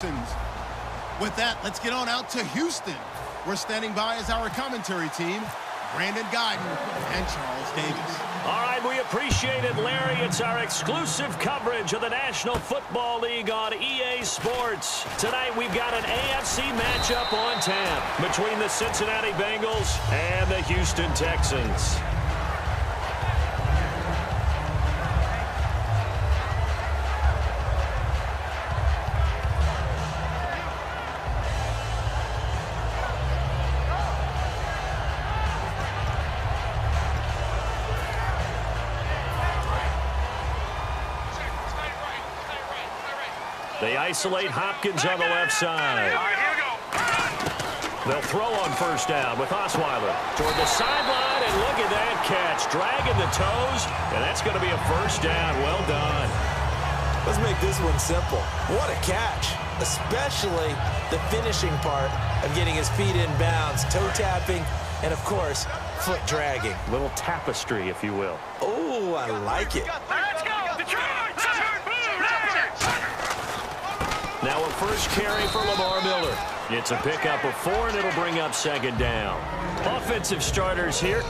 With that, let's get on out to Houston. We're standing by as our commentary team, Brandon Guyton and Charles Davis. All right, we appreciate it, Larry. It's our exclusive coverage of the National Football League on EA Sports. Tonight, we've got an AFC matchup on tap between the Cincinnati Bengals and the Houston Texans. They isolate Hopkins on the left side. They'll throw on first down with Osweiler toward the sideline, and look at that catch. Dragging the toes, and that's going to be a first down. Well done. Let's make this one simple. What a catch, especially the finishing part of getting his feet in bounds, toe tapping, and, of course, foot dragging. Little tapestry, if you will. Oh, I like it. Let's go. Now a first carry for Lamar Miller. It's a pickup of 4, and it'll bring up second down. Offensive starters here.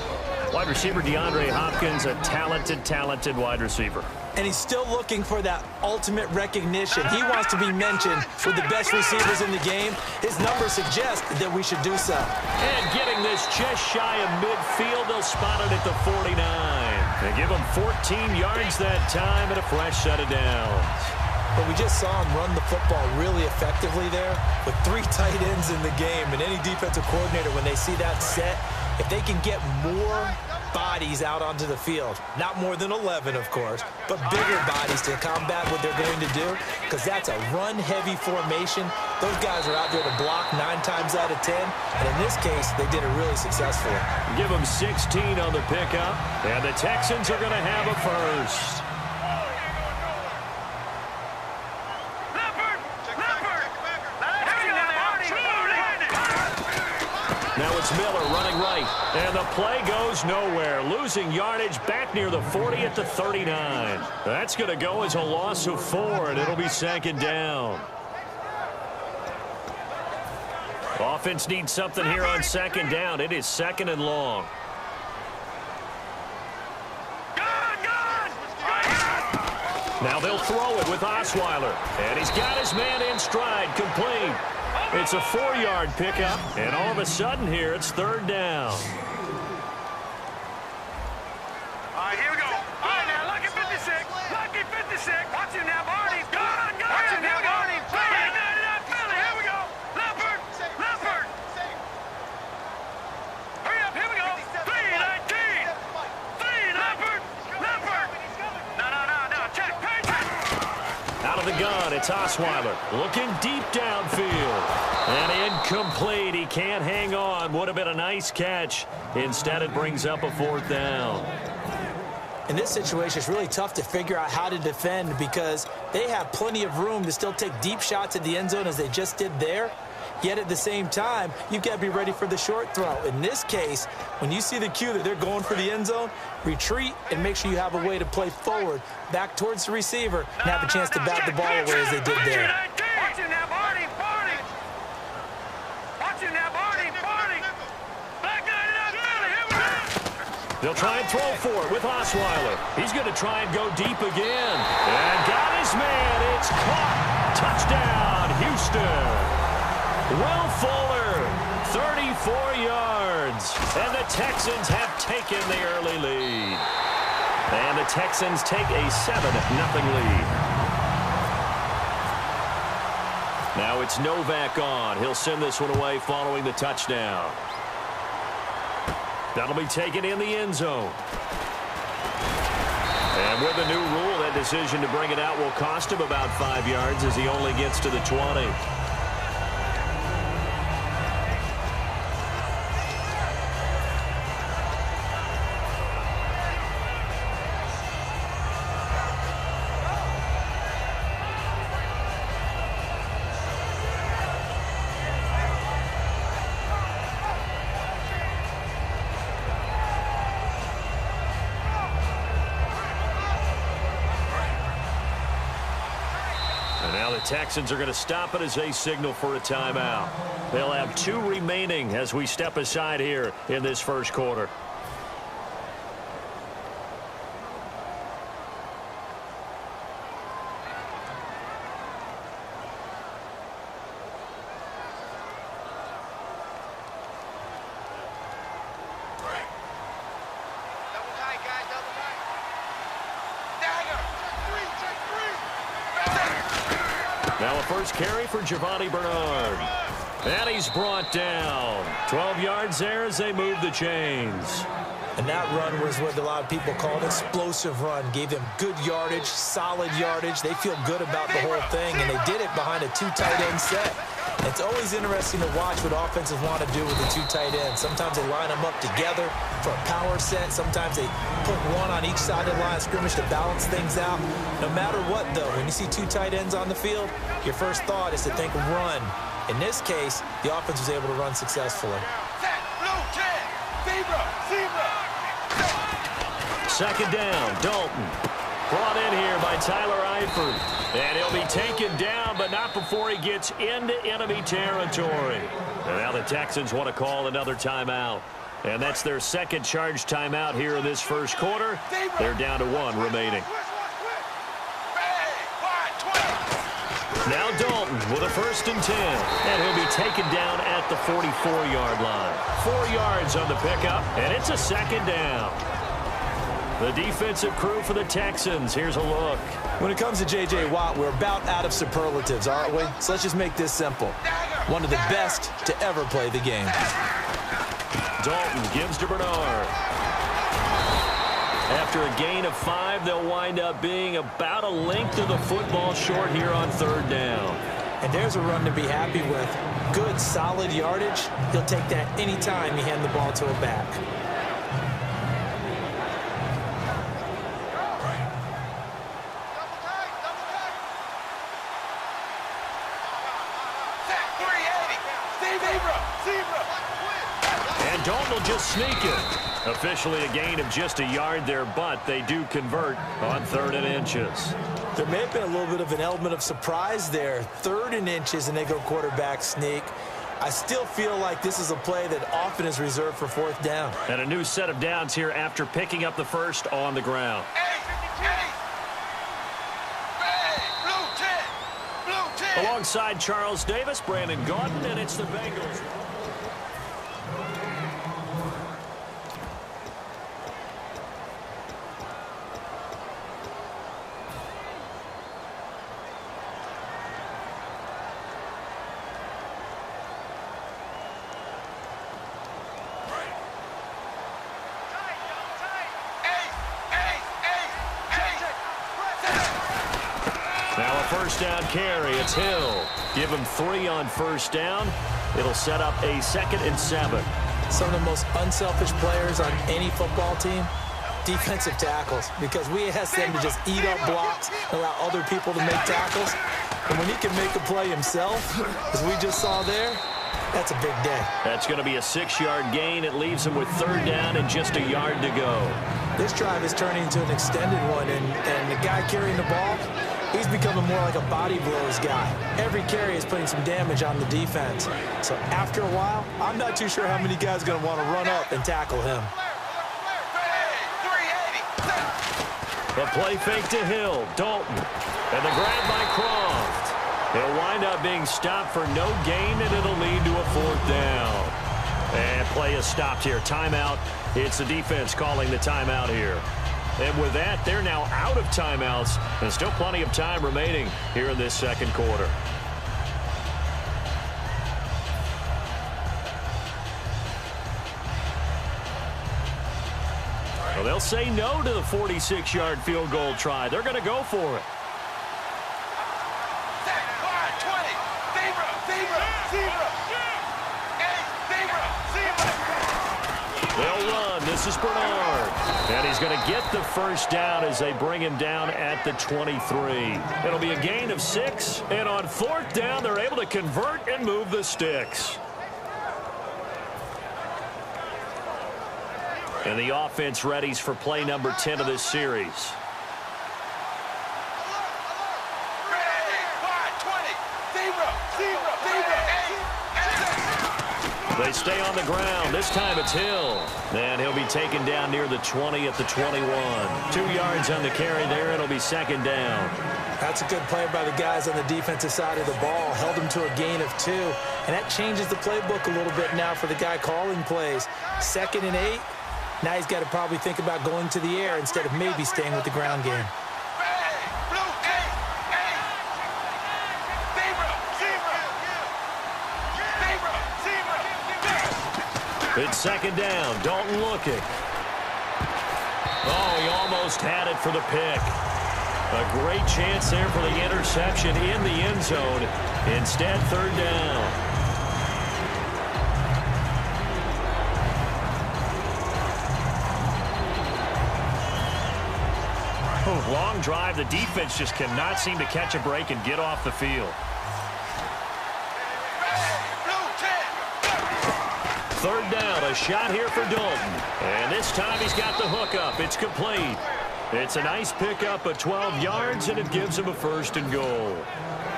Wide receiver DeAndre Hopkins, a talented wide receiver. And he's still looking for that ultimate recognition. He wants to be mentioned with the best receivers in the game. His numbers suggest that we should do so. And getting this just shy of midfield, they'll spot it at the 49. They give him 14 yards that time and a fresh set of downs. But we just saw him run the football really effectively there with 3 tight ends in the game. And any defensive coordinator, when they see that set, if they can get more bodies out onto the field, not more than 11, of course, but bigger bodies to combat what they're going to do, because that's a run-heavy formation. Those guys are out there to block 9 times out of 10, and in this case, they did it really successfully. Give them 16 on the pickup, and the Texans are going to have a first. Now it's Miller running right, and the play goes nowhere. Losing yardage back near the 40 at the 39. That's going to go as a loss of 4, and it'll be second down. Offense needs something here on second down. It is second and long. Now they'll throw it with Osweiler, and he's got his man in stride, complete. It's a 4-yard pickup, and all of a sudden here, it's third down. All right, here we go. All right, now, lucky 56. Lucky 56. Watch him now, Barney. Go on, go on. Watch him now, Barney. Here we go. Leopard. Hurry up, here we go. 3-19. 3, Leopard. No. Check. Out of the gun, it's Osweiler looking deep downfield. And incomplete. He can't hang on. Would have been a nice catch. Instead, it brings up a 4th down. In this situation, it's really tough to figure out how to defend because they have plenty of room to still take deep shots at the end zone as they just did there. Yet at the same time, you've got to be ready for the short throw. In this case, when you see the cue that they're going for the end zone, retreat and make sure you have a way to play forward, back towards the receiver, and have a chance to bat the ball away as they did there. Watch him now, Barney. Watch him now, Barney. Back 99, here we go. They'll try and throw for it with Osweiler. He's going to try and go deep again. And got his man. It's caught. Touchdown, Houston. Will Fuller, 34 yards. And the Texans have taken the early lead. And the Texans take a 7-0 lead. Now it's Novak on. He'll send this one away following the touchdown. That'll be taken in the end zone. And with the new rule, that decision to bring it out will cost him about 5 yards as he only gets to the 20. Texans are going to stop it as they signal for a timeout. They'll have 2 remaining as we step aside here in this first quarter. Now a first carry for Giovanni Bernard. And he's brought down. 12 yards there as they move the chains. And that run was what a lot of people call an explosive run. Gave them good yardage, solid yardage. They feel good about the whole thing, and they did it behind a 2 tight end set. It's always interesting to watch what offenses want to do with the 2 tight ends. Sometimes they line them up together for a power set. Sometimes they put one on each side of the line of scrimmage to balance things out. No matter what, though, when you see 2 tight ends on the field, your first thought is to think run. In this case, the offense was able to run successfully. Second down, Dalton. Brought in here by Tyler Eifert. And he'll be taken down, but not before he gets into enemy territory. And now the Texans want to call another timeout. And that's their second charge timeout here in this first quarter. They're down to 1 remaining. Now Dalton with a 1st and 10. And he'll be taken down at the 44-yard line. 4 yards on the pickup, and it's a second down. The defensive crew for the Texans. Here's a look. When it comes to J.J. Watt, we're about out of superlatives, aren't we? So let's just make this simple. One of the best to ever play the game. Dalton gives to Bernard. After a gain of 5, they'll wind up being about a length of the football short here on 3rd down. And there's a run to be happy with. Good, solid yardage. He'll take that anytime you hand the ball to a back. And Dalton will just sneak it. Officially a gain of just a yard there, but they do convert on 3rd and inches. There may have been a little bit of an element of surprise there. 3rd and inches, and they go quarterback sneak. I still feel like this is a play that often is reserved for 4th down. And a new set of downs here after picking up the first on the ground. Alongside Charles Davis, Brandon Gaudin, and it's the Bengals. Now a 1st down carry. It's Hill. Give him 3 on 1st down. It'll set up a 2nd and 7. Some of the most unselfish players on any football team, defensive tackles, because we ask them to just eat up blocks, allow other people to make tackles. And when he can make a play himself, as we just saw there, that's a big day. That's going to be a 6-yard gain. It leaves him with 3rd down and just a yard to go. This drive is turning into an extended one, and the guy carrying the ball, he's becoming more like a body blows guy. Every carry is putting some damage on the defense. So after a while, I'm not too sure how many guys are going to want to run up and tackle him. The play fake to Hill. Dalton. And the grab by Croft. He'll wind up being stopped for no gain, and it'll lead to a 4th down. And play is stopped here. Timeout. It's the defense calling the timeout here. And with that, they're now out of timeouts, and still plenty of time remaining here in this second quarter. Well, they'll say no to the 46-yard field goal try. They're going to go for it. They'll run. This is Bernard. And he's going to get the 1st down as they bring him down at the 23. It'll be a gain of 6. And on 4th down, they're able to convert and move the sticks. And the offense readies for play number 10 of this series. They stay on the ground. This time it's Hill. And he'll be taken down near the 20 at the 21. 2 yards on the carry there. It'll be second down. That's a good play by the guys on the defensive side of the ball. Held them to a gain of 2. And that changes the playbook a little bit now for the guy calling plays. 2nd and 8. Now he's got to probably think about going to the air instead of maybe staying with the ground game. It's 2nd down. Dalton looking. Oh, he almost had it for the pick. A great chance there for the interception in the end zone. Instead, 3rd down. Long drive. The defense just cannot seem to catch a break and get off the field. 3rd down, a shot here for Dalton. And this time he's got the hook up. It's complete. It's a nice pickup of 12 yards, and it gives him a 1st and goal.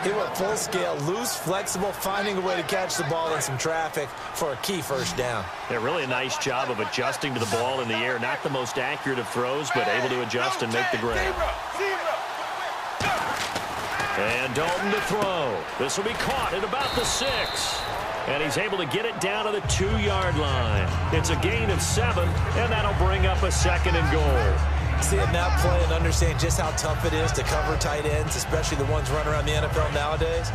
He went full scale, loose, flexible, finding a way to catch the ball in some traffic for a key 1st down. Yeah, really a nice job of adjusting to the ball in the air. Not the most accurate of throws, but able to adjust and make the grab. And Dalton to throw. This will be caught at about the 6. And he's able to get it down to the 2-yard line. It's a gain of 7, and that'll bring up a 2nd and goal. Seeing that play and understand just how tough it is to cover tight ends, especially the ones running around the NFL nowadays,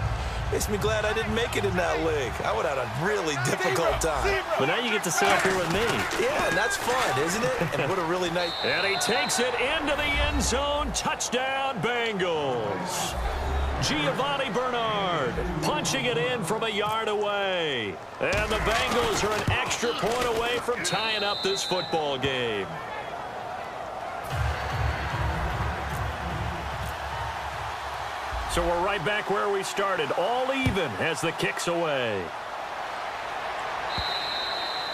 makes me glad I didn't make it in that league. I would have had a really difficult time. But now you get to sit up here with me. Yeah, and that's fun, isn't it? And what a really nice... And he takes it into the end zone. Touchdown, Bengals. Giovanni Bernard punching it in from a yard away. And the Bengals are an extra point away from tying up this football game. So we're right back where we started, all even as the kick's away.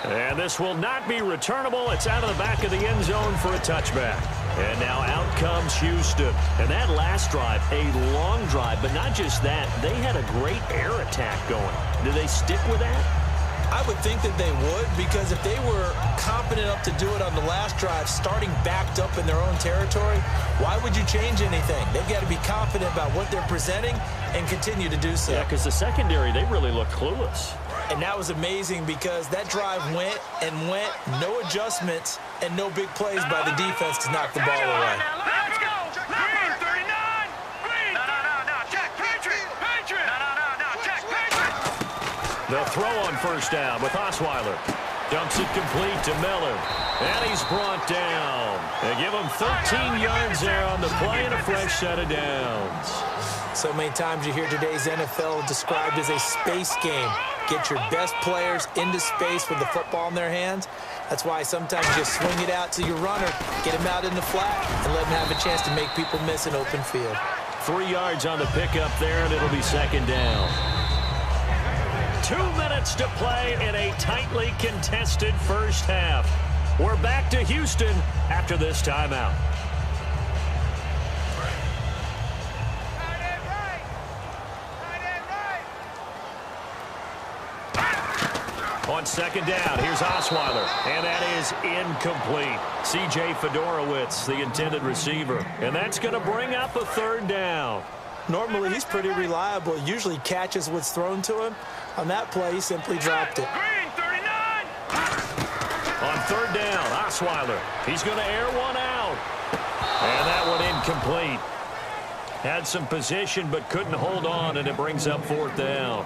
And this will not be returnable. It's out of the back of the end zone for a touchback. And now out comes Houston. And that last drive, a long drive, but not just that. They had a great air attack going. Do they stick with that? I would think that they would, because if they were confident enough to do it on the last drive, starting backed up in their own territory, why would you change anything? They've got to be confident about what they're presenting and continue to do so. Yeah, because the secondary, they really look clueless. And that was amazing because that drive went and went, no adjustments, and no big plays by the defense to knock the ball away. Let's go! Green, 39! Green! No, check, Patriot! No, check, Patriot! The throw on 1st down with Osweiler. Dumps it complete to Miller. And he's brought down. They give him 13 yards there on the play and a fresh set of downs. So many times you hear today's NFL described as a space game. Get your best players into space with the football in their hands. That's why sometimes you just swing it out to your runner, get him out in the flat, and let him have a chance to make people miss an open field. 3 yards on the pickup there, and it'll be 2nd down. 2 minutes to play in a tightly contested first half. We're back to Houston after this timeout. On 2nd down, here's Osweiler, and that is incomplete. C.J. Fedorowicz, the intended receiver, and that's going to bring up a 3rd down. Normally, he's pretty reliable. Usually catches what's thrown to him. On that play, he simply dropped it. Green, 39! On 3rd down, Osweiler. He's going to air one out. And that one incomplete. Had some position, but couldn't hold on, and it brings up 4th down.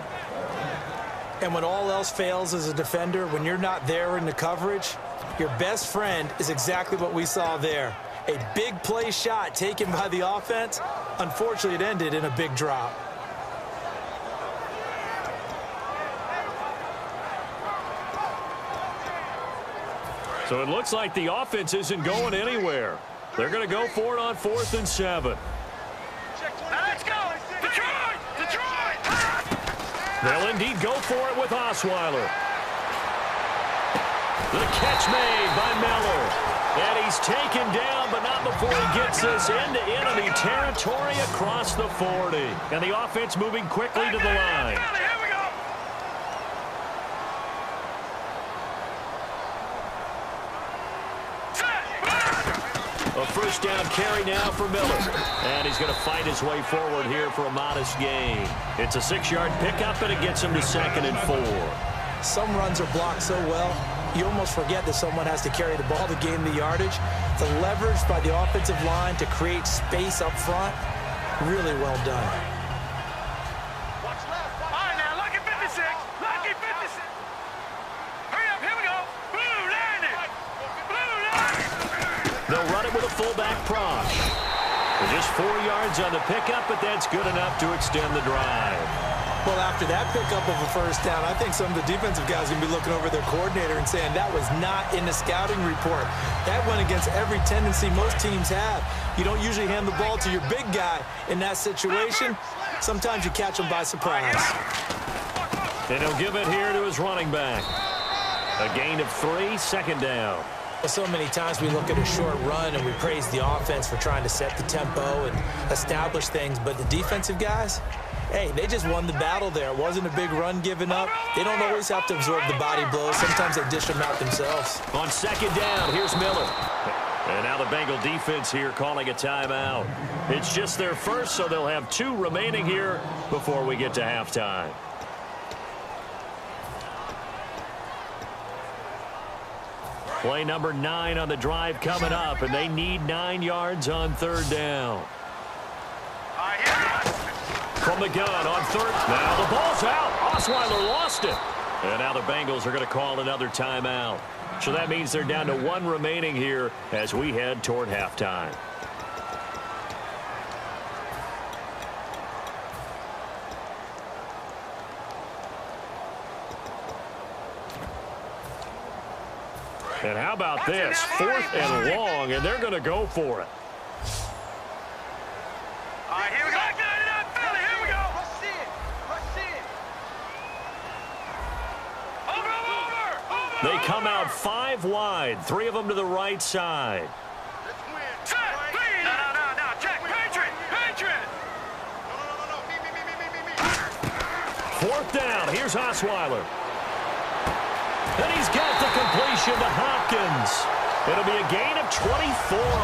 And when all else fails as a defender, when you're not there in the coverage, your best friend is exactly what we saw there. A big play shot taken by the offense. Unfortunately, it ended in a big drop. So it looks like the offense isn't going anywhere. They're going to go for it on 4th and 7. Let's go! Detroit! They'll indeed go for it with Osweiler. The catch made by Miller. And he's taken down, but not before he gets this into enemy territory across the 40. And the offense moving quickly to the line. A first down carry now for Miller. And he's going to fight his way forward here for a modest gain. It's a 6-yard pickup, and it gets him to 2nd and 4. Some runs are blocked so well, you almost forget that someone has to carry the ball to gain the yardage. The leverage by the offensive line to create space up front, really well done. Watch left. All right, now, lucky 56. Lucky 56. Hurry up, here we go. Blue landing. Blue landing. They'll run it with a fullback prop. Just 4 yards on the pickup, but that's good enough to extend the drive. Well, after that pickup of a first down, I think some of the defensive guys are going to be looking over their coordinator and saying that was not in the scouting report. That went against every tendency most teams have. You don't usually hand the ball to your big guy in that situation. Sometimes you catch him by surprise. And he'll give it here to his running back. A gain of 3, 2nd down. So many times we look at a short run and we praise the offense for trying to set the tempo and establish things, but the defensive guys, hey, they just won the battle there. It wasn't a big run given up. They don't always have to absorb the body blows. Sometimes they dish them out themselves. On 2nd down, here's Miller. And now the Bengal defense here calling a timeout. It's just their first, so they'll have 2 remaining here before we get to halftime. Play number 9 on the drive coming up, and they need 9 yards on 3rd down. From the gun on 3rd. Now the ball's out. Osweiler lost it. And now the Bengals are going to call another timeout. So that means they're down to 1 remaining here as we head toward halftime. And how about this? 4th and long, and they're going to go for it. All right, here we go. Here we go. Rush in. Rush in. Over. They come out 5 wide, 3 of them to the right side. Let's win. Set. No. Check. Patriot. No. Me. 4th down. Here's Osweiler. And he's got the completion to Hopkins. It'll be a gain of 24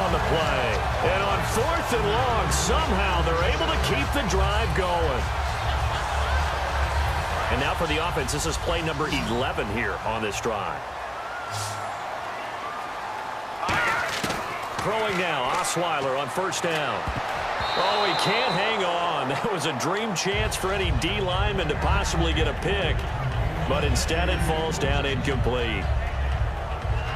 on the play. And on 4th and long, somehow they're able to keep the drive going. And now for the offense, this is play number 11 here on this drive. Throwing now, Osweiler on 1st down. Oh, he can't hang on. That was a dream chance for any D lineman to possibly get a pick. But instead it falls down incomplete.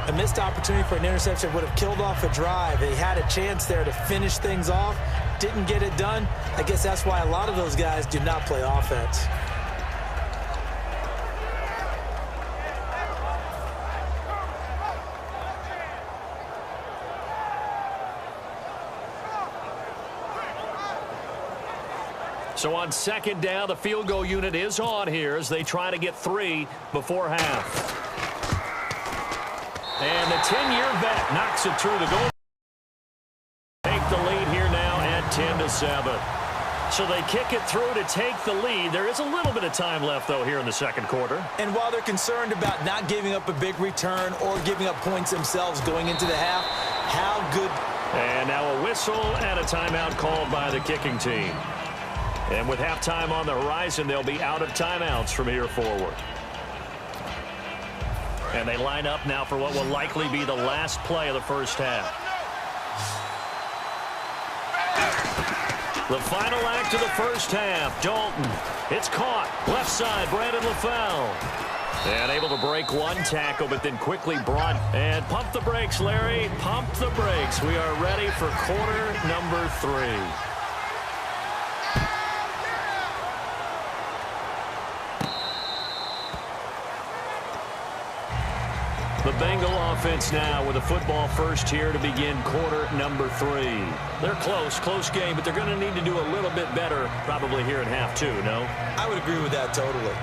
A missed opportunity for an interception would have killed off a drive. They had a chance there to finish things off. Didn't get it done. I guess that's why a lot of those guys do not play offense. So on 2nd down, the field goal unit is on here as they try to get 3 before half. And the 10-year vet knocks it through the goal. Take the lead here now at 10-7. So they kick it through to take the lead. There is a little bit of time left, though, here in the 2nd quarter. And while they're concerned about not giving up a big return or giving up points themselves going into the half, how good. And now a whistle and a timeout called by the kicking team. And with halftime on the horizon, they'll be out of timeouts from here forward. And they line up now for what will likely be the last play of the first half. The final act of the first half, Dalton. It's caught. Left side, Brandon LaFell. And able to break 1 tackle, but then quickly brought. And pump the brakes, Larry. Pump the brakes. We are ready for quarter number 3. The Bengal offense now with a football first here to begin quarter number 3. They're close game, but they're going to need to do a little bit better probably here in half 2, no? I would agree with that totally.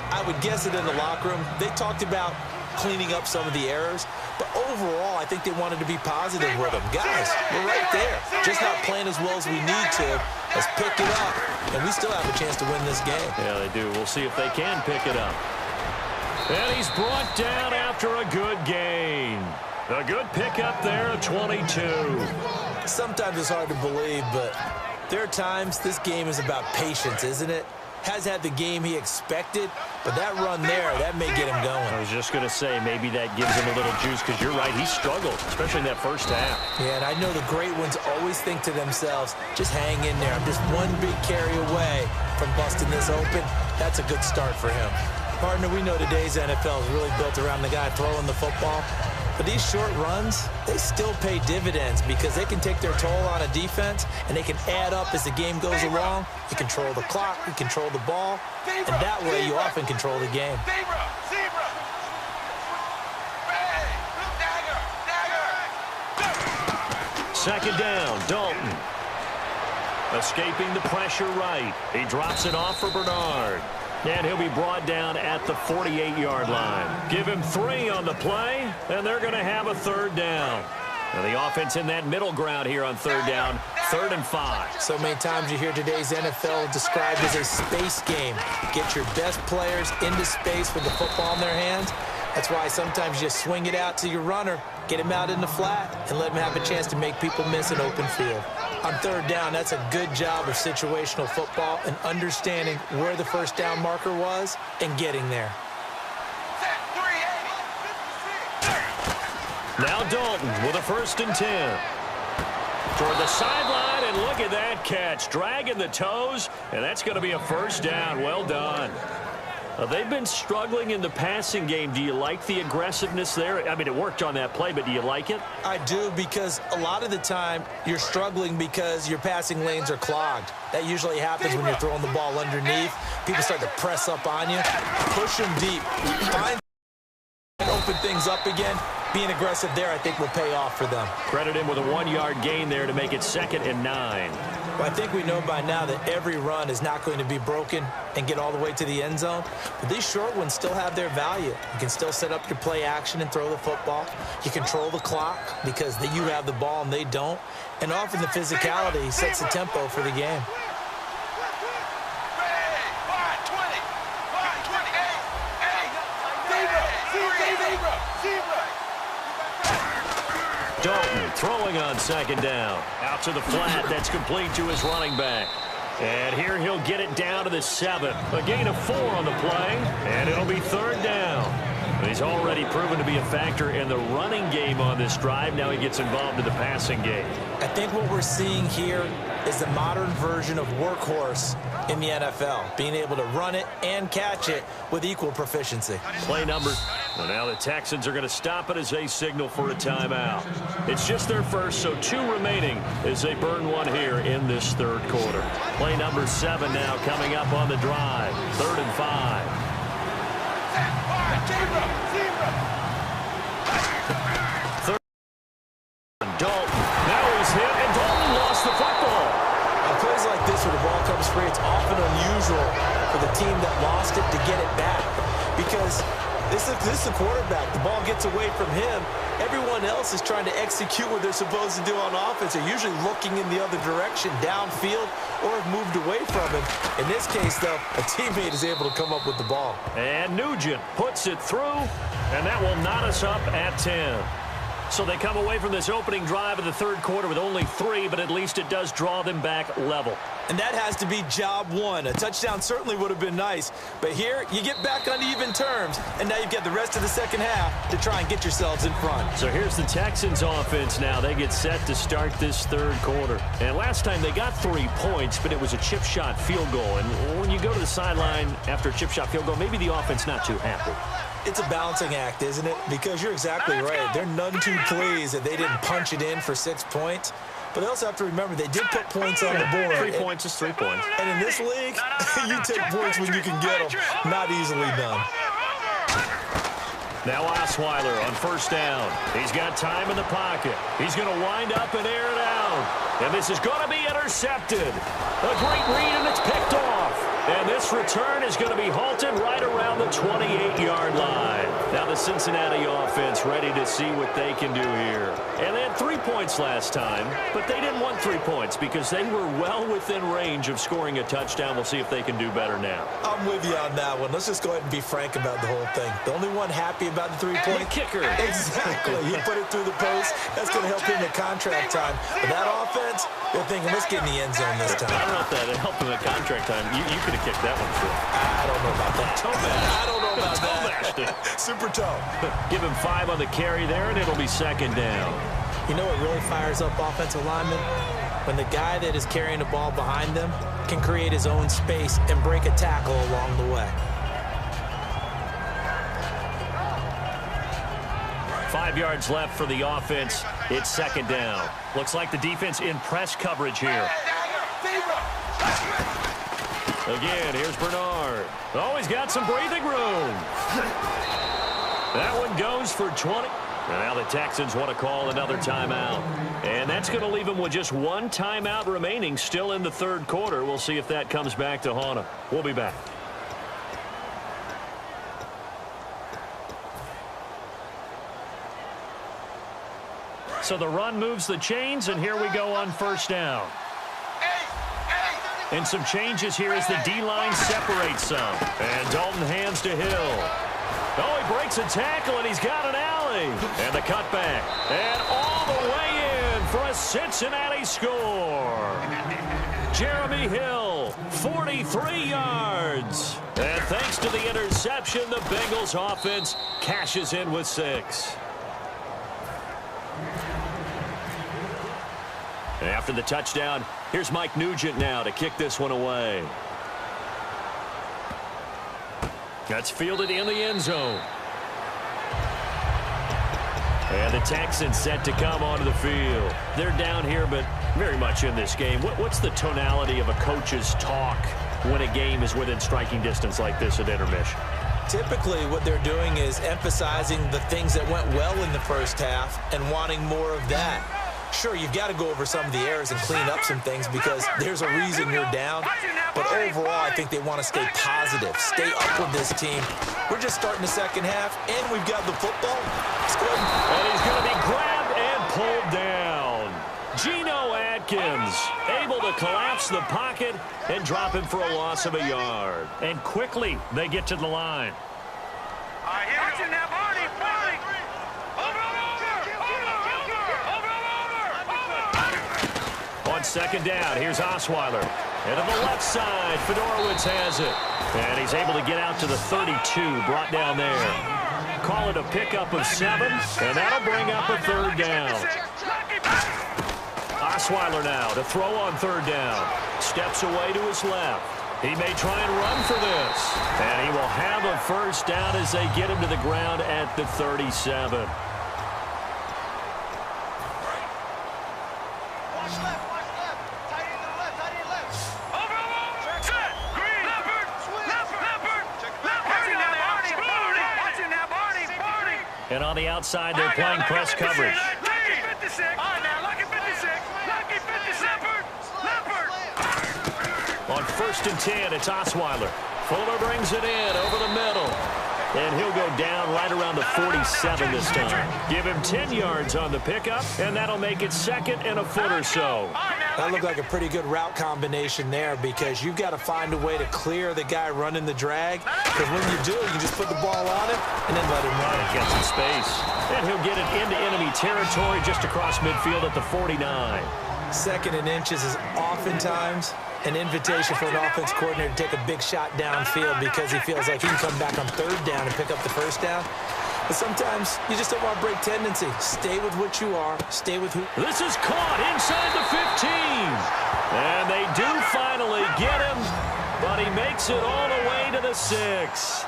I would guess it in the locker room. They talked about cleaning up some of the errors, but overall, I think they wanted to be positive with them. Guys, we're right there. Just not playing as well as we need to. Let's pick it up, and we still have a chance to win this game. Yeah, they do. We'll see if they can pick it up. And he's brought down after a good gain. A good pickup there at 22. Sometimes it's hard to believe, but there are times this game is about patience, isn't it? Has had the game he expected, but that run there, that may get him going. I was just going to say, maybe that gives him a little juice, because you're right, he struggled, especially in that first half. Yeah, and I know the great ones always think to themselves, just hang in there. I'm just one big carry away from busting this open. That's a good start for him. Partner, we know today's NFL is really built around the guy throwing the football. But these short runs, they still pay dividends because they can take their toll on a defense, and they can add up as the game goes along. You control the clock, you control the ball, and that way you often control the game. Second down, Dalton. Escaping the pressure right. He drops it off for Bernard. And he'll be brought down at the 48-yard line. Give him 3 on the play, and they're going to have a third down. Now the offense in that middle ground here on third down, 3rd and 5. So many times you hear today's NFL described as a space game. Get your best players into space with the football in their hands. That's why sometimes you just swing it out to your runner, get him out in the flat, and let him have a chance to make people miss an open field. On third down, that's a good job of situational football and understanding where the first down marker was and getting there. Now Dalton with a 1st and 10. Toward the sideline, and look at that catch. Dragging the toes, and that's going to be a first down. Well done. They've been struggling in the passing game. Do you like the aggressiveness there? I mean, it worked on that play, but do you like it? I do, because a lot of the time you're struggling because your passing lanes are clogged. That usually happens when you're throwing the ball underneath. People start to press up on you. Push them deep. Find and open things up again. Being aggressive there, I think, will pay off for them. Credit him with a 1-yard gain there to make it 2nd and 9. Well, I think we know by now that every run is not going to be broken and get all the way to the end zone. But these short ones still have their value. You can still set up your play action and throw the football. You control the clock because you have the ball and they don't. And often the physicality sets the tempo for the game. Dalton throwing on 2nd down. Out to the flat. That's complete to his running back. And here he'll get it down to the 7. A gain of 4 on the play. And it'll be 3rd down. And he's already proven to be a factor in the running game on this drive. Now he gets involved in the passing game. I think what we're seeing here is the modern version of workhorse in the NFL, being able to run it and catch it with equal proficiency. Play number. Well, now the Texans are going to stop it as they signal for a timeout. It's just their first, so 2 remaining as they burn 1 here in this 3rd quarter. Play number 7 now coming up on the drive. 3rd and 5. Dalton. Now he's hit, and Dalton lost the football. On plays like this, where the ball comes free, it's often unusual for the team that lost it to get it back, because this is the quarterback. The ball gets away from him. Everyone else is trying to execute what they're supposed to do on offense. They're usually looking in the other direction, downfield, or have moved away from him. In this case, though, a teammate is able to come up with the ball. And Nugent puts it through, and that will knot us up at 10. So they come away from this opening drive of the 3rd quarter with only 3, but at least it does draw them back level. And that has to be job 1. A touchdown certainly would have been nice, but here you get back on even terms, and now you've got the rest of the second half to try and get yourselves in front. So here's the Texans offense now. They get set to start this 3rd quarter. And last time they got 3 points, but it was a chip shot field goal. And when you go to the sideline after a chip shot field goal, maybe the offense not too happy. It's a balancing act, isn't it? Because you're exactly right. They're none too pleased that they didn't punch it in for 6 points. But they also have to remember they did put points on the board. 3 points is 3 points. And in this league, you take points when you can get them. Not easily done. Now Osweiler on 1st down. He's got time in the pocket. He's going to wind up and air it out. And this is going to be intercepted. A great read, and it's picked off. And this return is going to be halted right around the 28-yard line. Now the the Cincinnati offense ready to see what they can do here. And they had 3 points last time, but they didn't want 3 points because they were well within range of scoring a touchdown. We'll see if they can do better now. I'm with you on that one. Let's just go ahead and be frank about the whole thing. The only one happy about the 3-point kicker. Exactly. He put it through the post. That's going to help him at contract time. But that offense, they're thinking, let's get in the end zone this time. I don't know if that helped him at contract time. You could have kicked that one through. I don't know about that. I don't know about that. Super toe. Give him 5 on the carry there, and it'll be second down. You know what really fires up offensive linemen? When the guy that is carrying the ball behind them can create his own space and break a tackle along the way. 5 yards left for the offense. It's second down. Looks like the defense in press coverage here. Again, here's Bernard. Oh, he's got some breathing room. That one goes for 20. Now the Texans want to call another timeout. And that's going to leave them with just 1 timeout remaining still in the third quarter. We'll see if that comes back to haunt them. We'll be back. So the run moves the chains, and here we go on first down. And some changes here as the D-line separates some. And Dalton hands to Hill. Oh, he breaks a tackle, and he's got an alley. And the cutback. And all the way in for a Cincinnati score. Jeremy Hill, 43 yards. And thanks to the interception, the Bengals offense cashes in with 6. After the touchdown, here's Mike Nugent now to kick this one away. That's fielded in the end zone. And the Texans set to come onto the field. They're down here, but very much in this game. What's the tonality of a coach's talk when a game is within striking distance like this at intermission? Typically, what they're doing is emphasizing the things that went well in the first half and wanting more of that. Sure, you've got to go over some of the errors and clean up some things because there's a reason you're down. But overall, I think they want to stay positive, stay up with this team. We're just starting the second half, and we've got the football. Let's go ahead. And he's going to be grabbed and pulled down. Geno Atkins able to collapse the pocket and drop him for a loss of a yard. And quickly, they get to the line. On second down, here's Osweiler. And on the left side, Fedorowicz has it. And he's able to get out to the 32, brought down there. Call it a pickup of 7, and that'll bring up a third down. Osweiler now to throw on third down. Steps away to his left. He may try and run for this. And he will have a first down as they get him to the ground at the 37. And on the outside, they're playing press coverage. On 1st and 10, it's Osweiler. Fuller brings it in over the middle. And he'll go down right around the 47 this time. Give him 10 yards on the pickup, and that'll make it second and a foot or so. That looked like a pretty good route combination there because you've got to find a way to clear the guy running the drag. Because when you do, you just put the ball on him and then let him run. He gets some space. And he'll get it into enemy territory just across midfield at the 49. Second and inches is oftentimes an invitation for an offense coordinator to take a big shot downfield because he feels like he can come back on third down and pick up the first down. But sometimes you just don't want to break tendency. Stay with what you are. Stay with who. This is caught inside the 15. And they do finally get him, but he makes it all the way to the 6.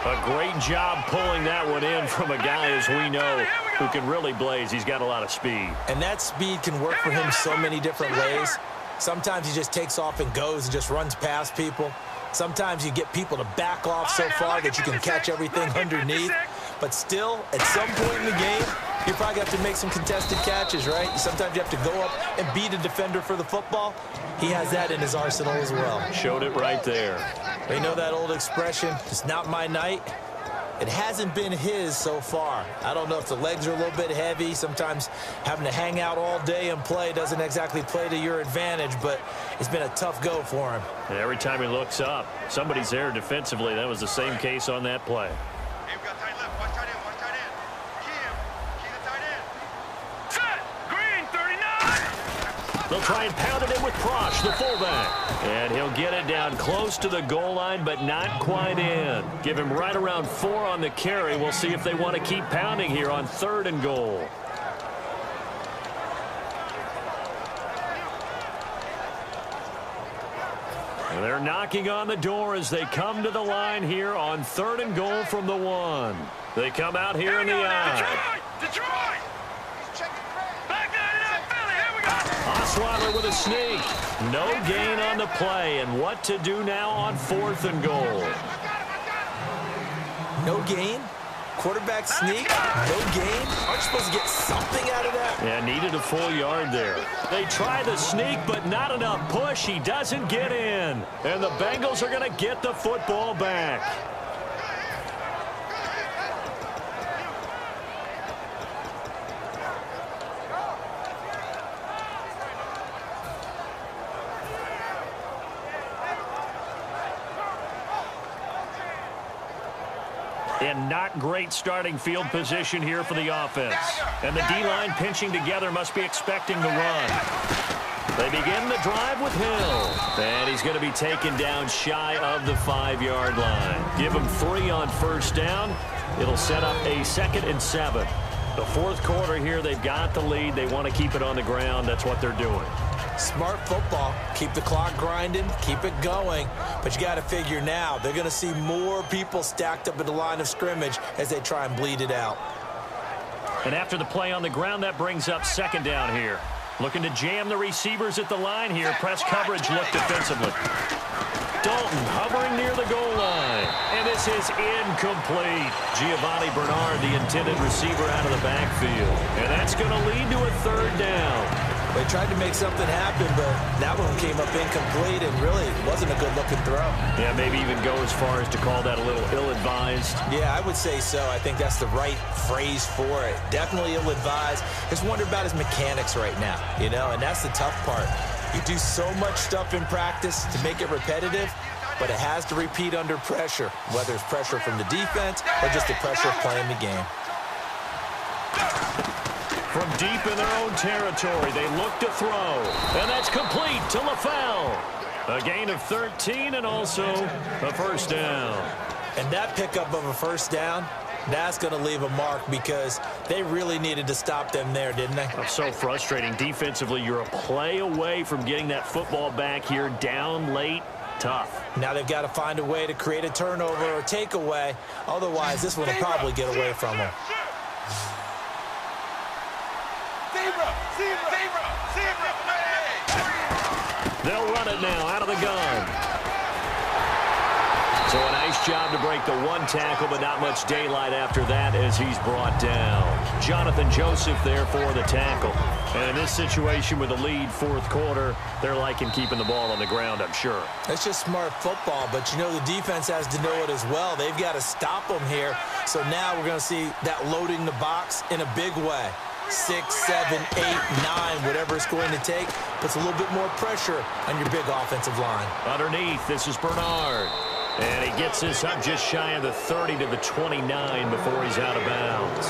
A great job pulling that one in from a guy, as we know, who can really blaze. He's got a lot of speed. And that speed can work for him so many different ways. Sometimes he just takes off and goes and just runs past people. Sometimes you get people to back off so far that you can catch everything underneath. But still, at some point in the game, you probably have to make some contested catches, right? Sometimes you have to go up and beat a defender for the football. He has that in his arsenal as well. Showed it right there. You know that old expression, it's not my night. It hasn't been his so far. I don't know if the legs are a little bit heavy. Sometimes having to hang out all day and play doesn't exactly play to your advantage, but it's been a tough go for him. And every time he looks up, somebody's there defensively. That was the same case on that play. Hey, we got tight left. Watch tight end. Watch tight end. Key him. Key the tight end. Set. Green, 39. They'll try and pound it in with Prosh, the fullback. And he'll get it down close to the goal line, but not quite in. Give him right around 4 on the carry. We'll see if they want to keep pounding here on 3rd and goal. And they're knocking on the door as they come to the line here on 3rd and goal from the 1. They come out here in the eye. Detroit! Back that up, Philly. Here we go. Osweiler with a sneak. No gain on the play. And what to do now on 4th and goal? No gain? Quarterback sneak? No gain? Aren't you supposed to get something out of that? Yeah, needed a full yard there. They try the sneak, but not enough push. He doesn't get in. And the Bengals are going to get the football back. And not great starting field position here for the offense. And the D-line pinching together must be expecting the run. They begin the drive with Hill. And he's going to be taken down shy of the 5-yard line. Give him 3 on 1st down. It'll set up a 2nd and 7. The 4th quarter here, they've got the lead. They want to keep it on the ground. That's what they're doing. Smart football. Keep the clock grinding. Keep it going. But you got to figure now, they're going to see more people stacked up at the line of scrimmage as they try and bleed it out. And after the play on the ground, that brings up 2nd down here. Looking to jam the receivers at the line here. Press coverage look defensively. Dalton hovering near the goal line. And this is incomplete. Giovanni Bernard, the intended receiver, out of the backfield. And that's going to lead to a 3rd down. They tried to make something happen, but that one came up incomplete and really wasn't a good-looking throw. Yeah, maybe even go as far as to call that a little ill-advised. Yeah, I would say so. I think that's the right phrase for it. Definitely ill-advised. Just wonder about his mechanics right now, you know, and that's the tough part. You do so much stuff in practice to make it repetitive, but it has to repeat under pressure, whether it's pressure from the defense or just the pressure of playing the game. From deep in their own territory, they look to throw. And that's complete to LaFell. A gain of 13 and also a 1st down. And that pickup of a 1st down, that's going to leave a mark because they really needed to stop them there, didn't they? That's so frustrating. Defensively, you're a play away from getting that football back here down late. Tough. Now they've got to find a way to create a turnover or takeaway. Otherwise, this one will probably get away from them. They'll run it now out of the gun. So a nice job to break the 1 tackle, but not much daylight after that as he's brought down. Jonathan Joseph there for the tackle. And in this situation with the lead 4th quarter, they're liking keeping the ball on the ground, I'm sure. That's just smart football, but you know the defense has to know it as well. They've got to stop them here. So now we're going to see that loading the box in a big way. 6, 7, 8, 9, whatever it's going to take, puts a little bit more pressure on your big offensive line. Underneath, this is Bernard. And he gets this up just shy of the 30 to the 29 before he's out of bounds.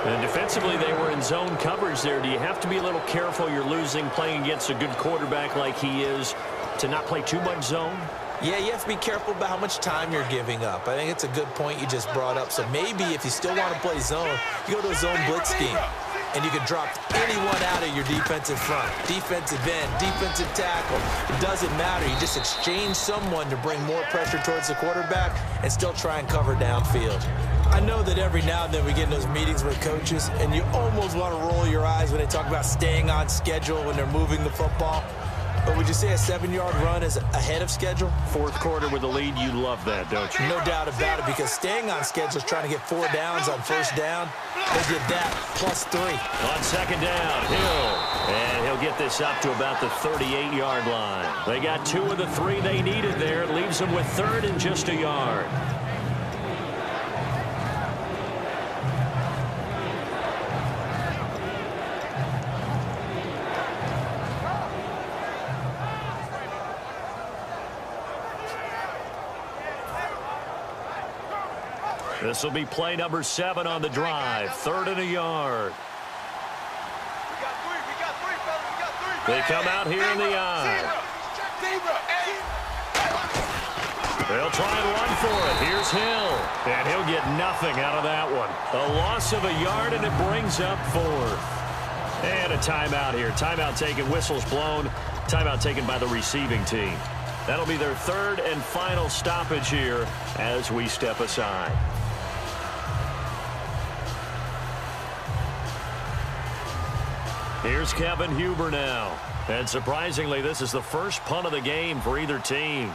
And defensively, they were in zone coverage there. Do you have to be a little careful? You're losing playing against a good quarterback like he is to not play too much zone? Yeah, you have to be careful about how much time you're giving up. I think it's a good point you just brought up. So maybe if you still want to play zone, you go to a zone blitz scheme. And you can drop anyone out of your defensive front. Defensive end, defensive tackle. It doesn't matter. You just exchange someone to bring more pressure towards the quarterback and still try and cover downfield. I know that every now and then we get in those meetings with coaches, and you almost want to roll your eyes when they talk about staying on schedule when they're moving the football. But would you say a 7-yard run is ahead of schedule? 4th quarter with the lead, you love that, don't you? No doubt about it, because staying on schedule is trying to get 4 downs on 1st down. They did that plus 3. On 2nd down, Hill. And he'll get this up to about the 38-yard line. They got 2 of the 3 they needed there. It leaves them with 3rd and just a yard. This will be play number 7 on the drive. 3rd and a yard. They come out here in the eye. They'll try and run for it. Here's Hill. And he'll get nothing out of that one. A loss of a yard, and it brings up 4th. And a timeout here. Timeout taken, whistles blown. Timeout taken by the receiving team. That'll be their 3rd and final stoppage here as we step aside. Here's Kevin Huber now. And surprisingly, this is the first punt of the game for either team.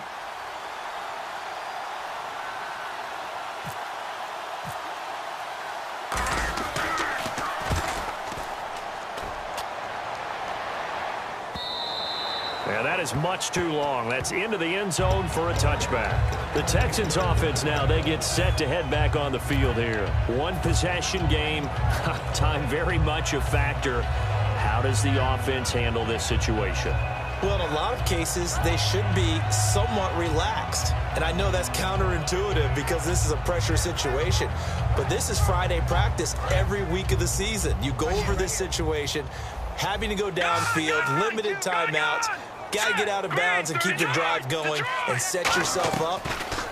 And that is much too long. That's into the end zone for a touchback. The Texans offense now, they get set to head back on the field here. One possession game. Time very much a factor. How does the offense handle this situation? Well, in a lot of cases, they should be somewhat relaxed. And I know that's counterintuitive because this is a pressure situation. But this is Friday practice every week of the season. You go over this situation, having to go downfield, limited timeouts, got to get out of bounds and keep the drive going and set yourself up.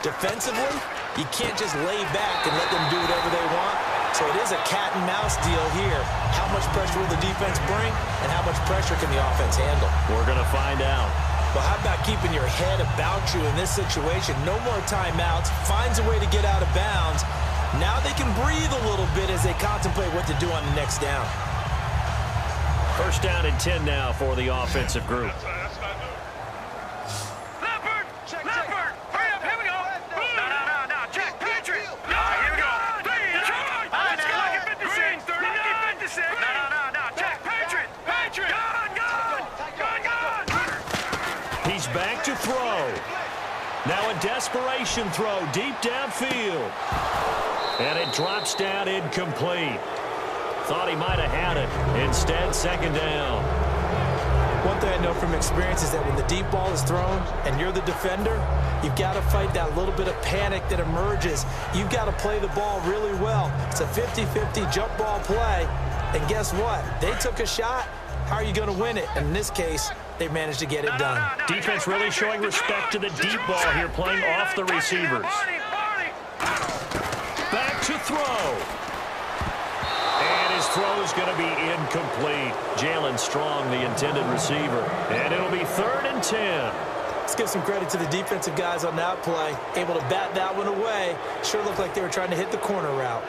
Defensively, you can't just lay back and let them do whatever they want. So it is a cat and mouse deal here. How much pressure will the defense bring, and how much pressure can the offense handle? We're going to find out. Well, how about keeping your head about you in this situation? No more timeouts. Finds a way to get out of bounds. Now they can breathe a little bit as they contemplate what to do on the next down. 1st down and 10 now for the offensive group. Back to throw. Now a desperation throw deep downfield. And it drops down incomplete. Thought he might have had it. Instead, 2nd down. One thing I know from experience is that when the deep ball is thrown and you're the defender, you've got to fight that little bit of panic that emerges. You've got to play the ball really well. It's a 50-50 jump ball play. And guess what? They took a shot. How are you going to win it? And in this case, they managed to get it done. Defense really showing respect to the deep ball here, playing off the receivers. Back to throw. And his throw is going to be incomplete. Jalen Strong, the intended receiver. And it'll be 3rd and 10. Let's give some credit to the defensive guys on that play. Able to bat that one away. Sure looked like they were trying to hit the corner route.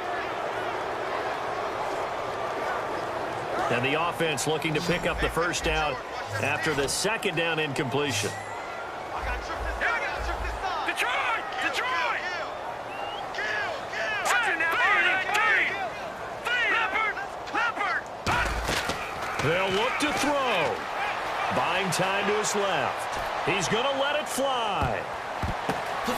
And the offense looking to pick up the 1st down after the 2nd down incompletion. They'll look to throw. Buying time to his left. He's going to let it fly.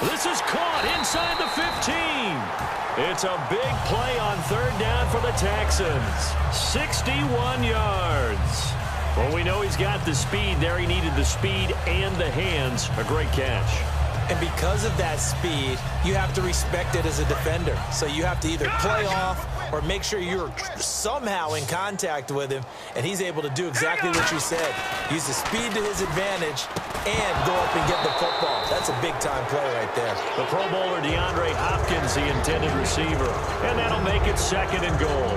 This is caught inside the 15. It's a big play on 3rd down for the Texans. 61 yards. Well, we know he's got the speed there. He needed the speed and the hands. A great catch. And because of that speed, you have to respect it as a defender. So you have to either play off or make sure you're somehow in contact with him, and he's able to do exactly what you said. Use the speed to his advantage and go up and get the football. That's a big-time play right there. The Pro Bowler DeAndre Hopkins, the intended receiver, and that'll make it 2nd and goal.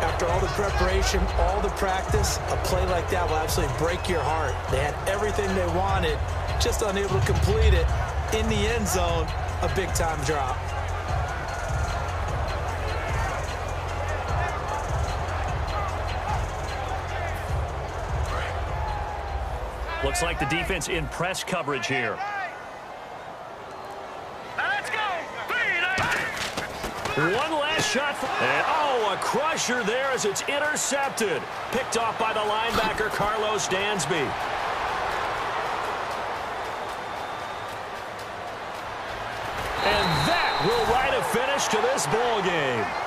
After all the preparation, all the practice, a play like that will absolutely break your heart. They had everything they wanted, just unable to complete it. In the end zone, a big-time drop. Looks like the defense in press coverage here. Let's go. One last shot. And, a crusher there as it's intercepted. Picked off by the linebacker, Carlos Dansby. And that will write a finish to this ball game.